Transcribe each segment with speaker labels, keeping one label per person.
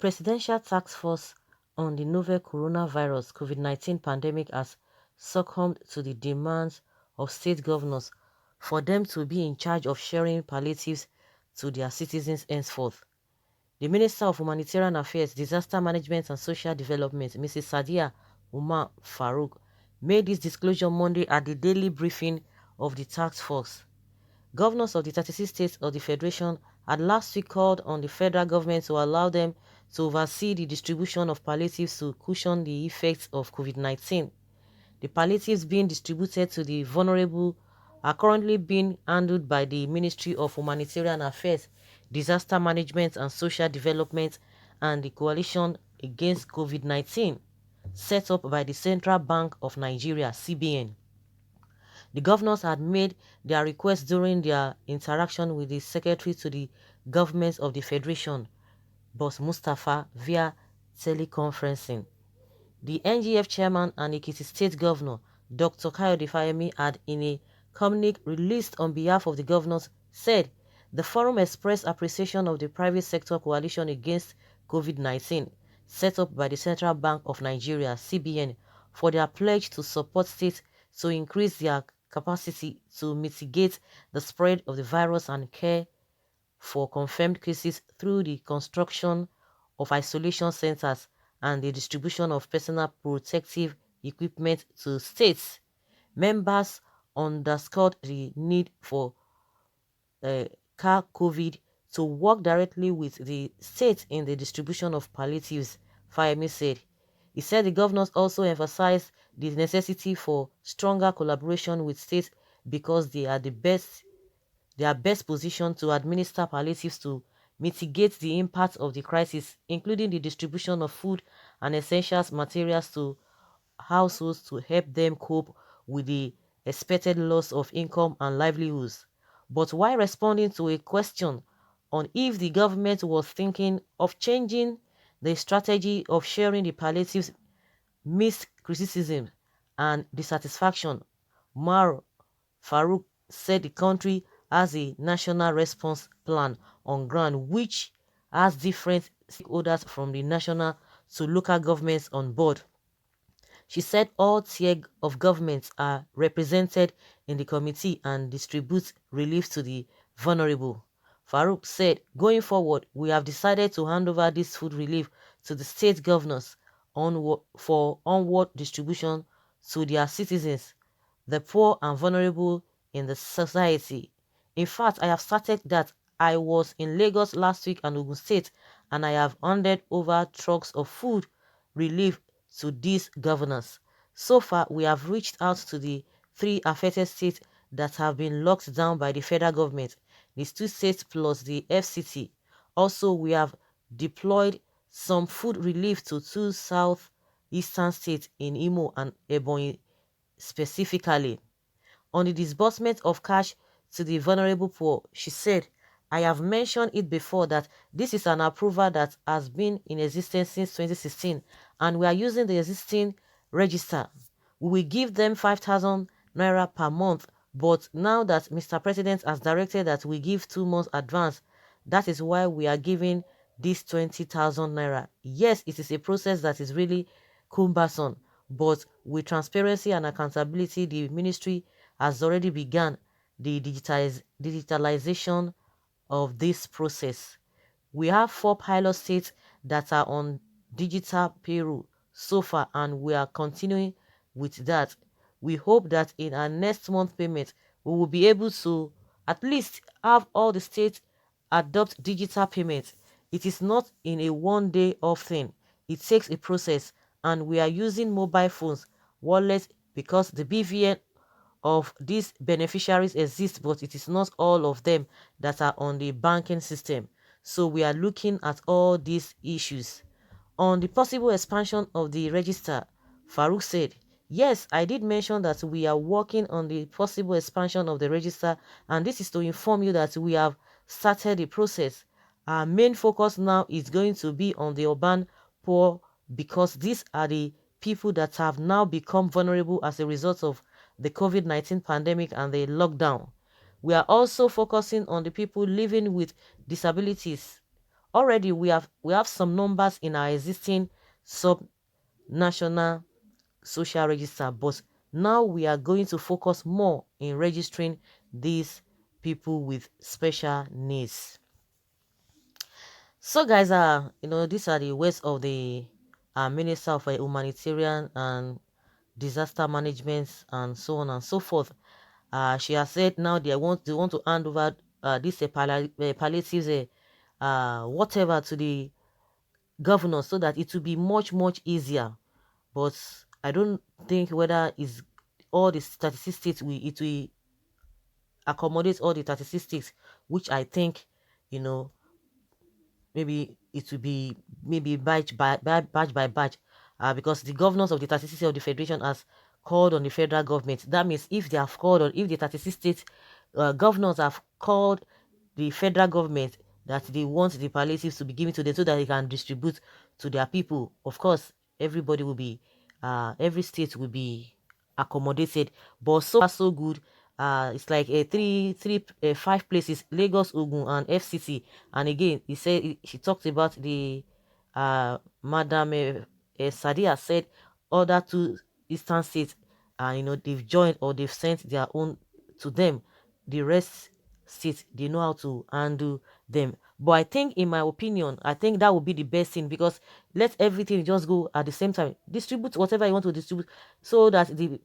Speaker 1: Presidential Task Force on the novel coronavirus COVID-19 pandemic has succumbed to the demands of state governors for them to be in charge of sharing palliatives to their citizens henceforth. The Minister of Humanitarian Affairs, Disaster Management and Social Development, Mrs. Sadia Umar Farouk, made this disclosure Monday at the daily briefing of the task force. Governors of the 36 states of the Federation had last week called on the federal government to allow them to oversee the distribution of palliatives to cushion the effects of COVID-19. The palliatives being distributed to the vulnerable are currently being handled by the Ministry of Humanitarian Affairs, Disaster Management and Social Development and the Coalition Against COVID-19, set up by the Central Bank of Nigeria, CBN. The governors had made their request during their interaction with the Secretary to the Governments of the Federation, Boss Mustapha, via teleconferencing. The NGF chairman and Ekiti State Governor, Dr. Kayode Fayemi, had in a communique released on behalf of the governors said the forum expressed appreciation of the private sector coalition against COVID-19 set up by the Central Bank of Nigeria, CBN, for their pledge to support states to increase their capacity to mitigate the spread of the virus and care for confirmed cases through the construction of isolation centers and the distribution of personal protective equipment to states. Members underscored the need for CAR COVID to work directly with the states in the distribution of palliatives, Fayemi said. He said the governors also emphasized the necessity for stronger collaboration with states because they are best positioned to administer palliatives to mitigate the impact of the crisis, including the distribution of food and essential materials to households to help them cope with the expected loss of income and livelihoods. But while responding to a question on if the government was thinking of changing the strategy of sharing the palliatives missed criticism and dissatisfaction, Mar Farouk said the country has a national response plan on ground which has different stakeholders from the national to local governments on board. She said all tiers of governments are represented in the committee and distribute relief to the vulnerable. Farouk said, going forward, we have decided to hand over this food relief to the state governors for onward distribution to their citizens, the poor and vulnerable in the society. In fact, I have started that. I was in Lagos last week and Ogun State, and I have handed over trucks of food relief to these governors. So far, we have reached out to the 3 affected states that have been locked down by the federal government, these 2 states plus the FCT. Also, we have deployed some food relief to 2 southeastern states in Imo and Ebonyi specifically. On the disbursement of cash to the vulnerable poor, she said, I have mentioned it before that this is an approval that has been in existence since 2016 and we are using the existing register. We will give them 5,000 naira per month, but now that Mr. President has directed that we give 2 months advance, that is why we are giving this 20,000 naira. Yes, it is a process that is really cumbersome, but with transparency and accountability, the ministry has already begun the digitalization of this process. We have 4 pilot states that are on digital payroll so far and we are continuing with that. We hope that in our next month payment, we will be able to at least have all the states adopt digital payments. It is not in a one-day off thing. It takes a process and we are using mobile phones, wallets, because the BVN of these beneficiaries exist, but it is not all of them that are on the banking system. So we are looking at all these issues. On the possible expansion of the register, Farouk said, yes, I did mention that we are working on the possible expansion of the register, and this is to inform you that we have started the process. Our main focus now is going to be on the urban poor because these are the people that have now become vulnerable as a result of the COVID-19 pandemic and the lockdown. We are also focusing on the people living with disabilities. Already we have some numbers in our existing sub-national social register, but now we are going to focus more in registering these people with special needs. So guys, these are the words of the Minister of Humanitarian and Disaster Management and so on and so forth. She has said now they want to hand over this palliatives, whatever, to the governors, so that it will be much easier. But I don't think whether is all the 36 states it will accommodate all the 36 states, which I think, maybe it will be maybe batch by batch, because the governors of the 36 states of the federation has called on the federal government. That means if they have called, or if the 36 states governors have called the federal government that they want the palliatives to be given to them so that they can distribute to their people, of course everybody will be every state will be accommodated. But so far so good. It's like five places: Lagos, Ogun, and FCT. And again, she talked about the Madam Sadia said other two eastern states, they've joined or they've sent their own to them. The rest states, they know how to handle them. But I think, in my opinion, I think that would be the best thing, because let everything just go at the same time. Distribute whatever you want to distribute, so that the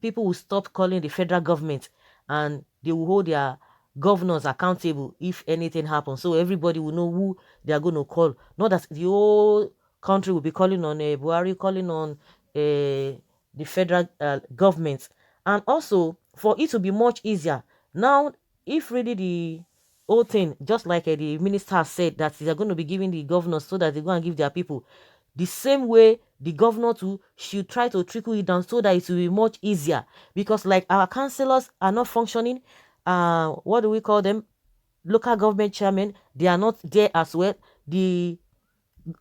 Speaker 1: people will stop calling the federal government, and they will hold their governors accountable if anything happens. So everybody will know who they are going to call. Not that the whole country will be calling on Buhari, calling on the federal government. And also, for it to be much easier, now, if really the whole thing, just like the minister said, that they are going to be giving the governors so that they go and give their people, the same way the governor too should try to trickle it down so that it will be much easier. Because like our councillors are not functioning, what do we call them, local government chairmen, they are not there as well.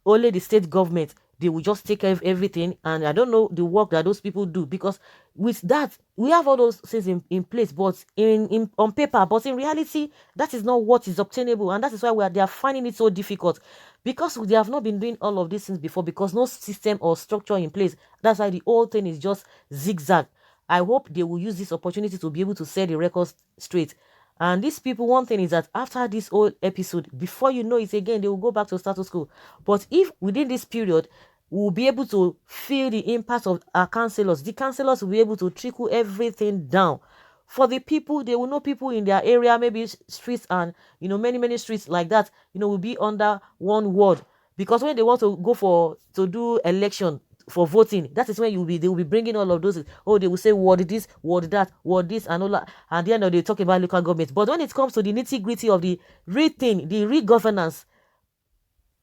Speaker 1: Only the state government, they will just take care of everything, and I don't know the work that those people do. Because with that, we have all those things in place, but in on paper, but in reality, that is not what is obtainable. And that is why they are finding it so difficult, because they have not been doing all of these things before, because no system or structure in place. That's why the whole thing is just zigzag. I hope they will use this opportunity to be able to set the records straight. And these people, one thing is that after this whole episode, before you know it again, they will go back to status quo. But if within this period, we'll be able to feel the impact of our councillors, the councillors will be able to trickle everything down. For the people, they will know people in their area, maybe streets and, many streets like that, will be under one ward. Because when they want to go to do election, for voting, that is when they will be bringing all of those. Oh, they will say ward this, ward that, ward this, and all that. And the end of the day, talk about local government. But when it comes to the nitty-gritty of the real thing, the real governance,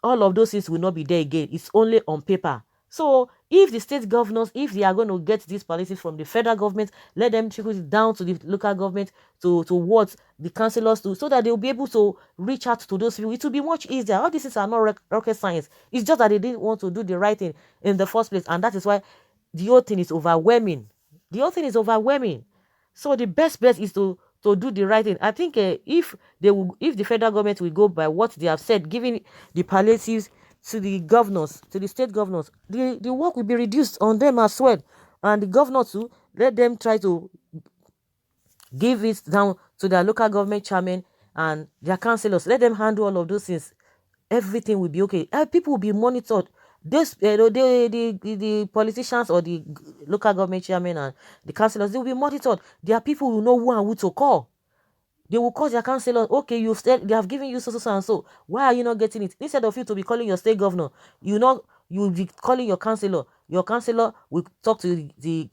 Speaker 1: all of those things will not be there again. It's only on paper. So if the state governors, if they are going to get these policies from the federal government, let them trickle it down to the local government, to what the councillors do, so that they'll be able to reach out to those people. It will be much easier. All these things are not rocket science. It's just that they didn't want to do the right thing in the first place, and that is why the whole thing is overwhelming. The whole thing is overwhelming. So the best bet is to do the right thing. I think if the federal government will go by what they have said, giving the palliatives to the governors, to the state governors, the work will be reduced on them as well. And the governors too, let them try to give it down to their local government chairman and their councillors. Let them handle all of those things. Everything will be okay. People will be monitored. The politicians or the local government chairman and the councillors, they will be monitored. There are people who know who and who to call. They will call their councillor. Okay, they have given you so and so. Why are you not getting it? Instead of you to be calling your state governor, you'll be calling your councillor. Your councillor will talk to the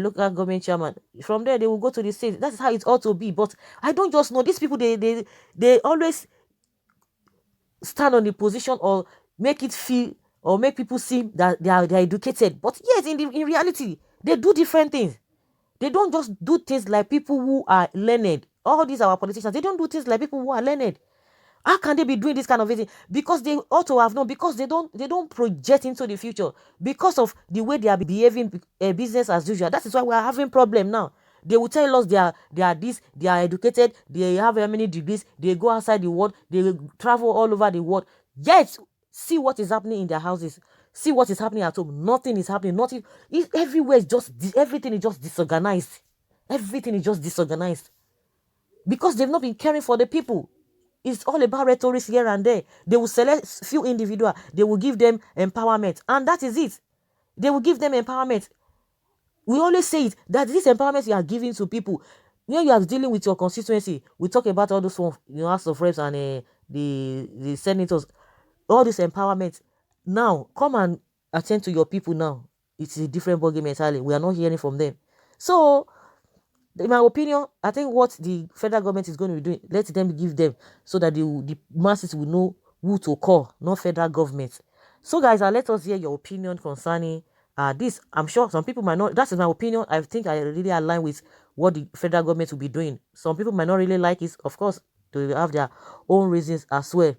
Speaker 1: local government chairman. From there, they will go to the state. That's how it ought to be. But I don't just know. These people, they always stand on the position or make it feel or make people seem that they are educated. But yes, in reality, they do different things. They don't just do things like people who are learned. All these our politicians, they don't do things like people who are learned. How can they be doing this kind of thing? Because they ought to have known. Because they don't project into the future. Because of the way they are behaving, business as usual. That is why we are having problem now. They will tell us they are this, they are educated, they have how many degrees, they go outside the world, they travel all over the world. Yet, see what is happening in their houses. See what is happening at home. Nothing is happening. Nothing. Everywhere is just, everything is just disorganized. Everything is just disorganized. Because they've not been caring for the people. It's all about rhetoric here and there. They will select few individuals. They will give them empowerment. And that is it. They will give them empowerment. We always say it, that this empowerment you are giving to people, when you are dealing with your constituency, we talk about all those one, House of Reps and the senators, all this empowerment. Now, come and attend to your people now. It's a different ballgame entirely. We are not hearing from them. So, in my opinion, I think what the federal government is going to be doing, let them give them so that the masses will know who to call, not federal government. So, guys, let us hear your opinion concerning this. I'm sure some people might not. That is my opinion. I think I really align with what the federal government will be doing. Some people might not really like it. Of course, they will have their own reasons as well.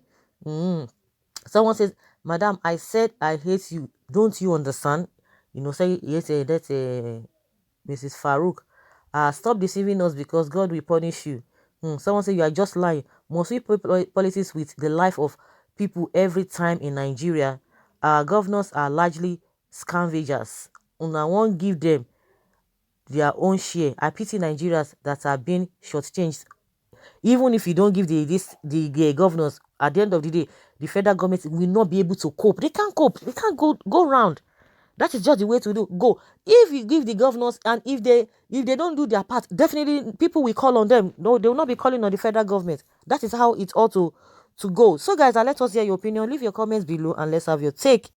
Speaker 1: Someone says, Madam, I said I hate you. Don't you understand? Say yes, that's Mrs. Farouk. Stop deceiving us because God will punish you. Someone say you are just lying. Must we put policies with the life of people every time in Nigeria? Our governors are largely scavengers. I won't give them their own share. I pity Nigerians that are being shortchanged. Even if you don't give the governors, at the end of the day, the federal government will not be able to cope. They can't cope. They can't go round. That is just the way to go. If you give the governors, and if they don't do their part, definitely people will call on them. No, they will not be calling on the federal government. That is how it ought to go. So guys, let us hear your opinion. Leave your comments below and let's have your take.